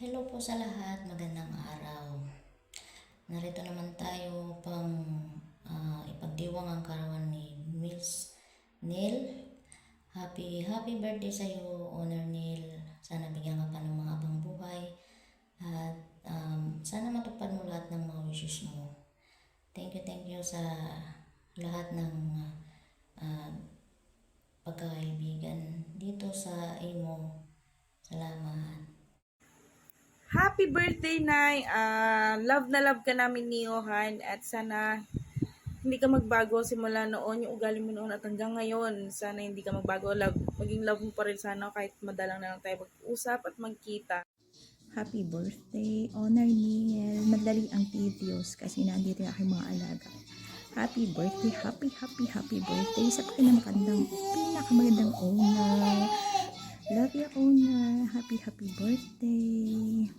Hello po sa lahat, magandang araw. Narito naman tayo pang ipagdiwang ang karawan ni Miss Neil. Happy birthday sa iyo, Honor Neil. Sana bigyan ka pa ng mga abang buhay at sana matupad mo lahat ng mga wishes mo. Thank you sa lahat ng pagkakaibigan dito sa imo. Salamat. Happy birthday, Nay! Love na love ka namin ni Johan at sana hindi ka magbago simula noon, yung ugali mo noon at hanggang ngayon. Sana hindi ka magbago. Maging love mo pa rin sana kahit madalang na lang tayo mag-usap at magkita. Happy birthday, Honor Neil. Madali ang tedious kasi nandito yung aking mga alaga. Happy birthday, happy birthday sa pinakamagandang owner. Love you, owner. Happy birthday.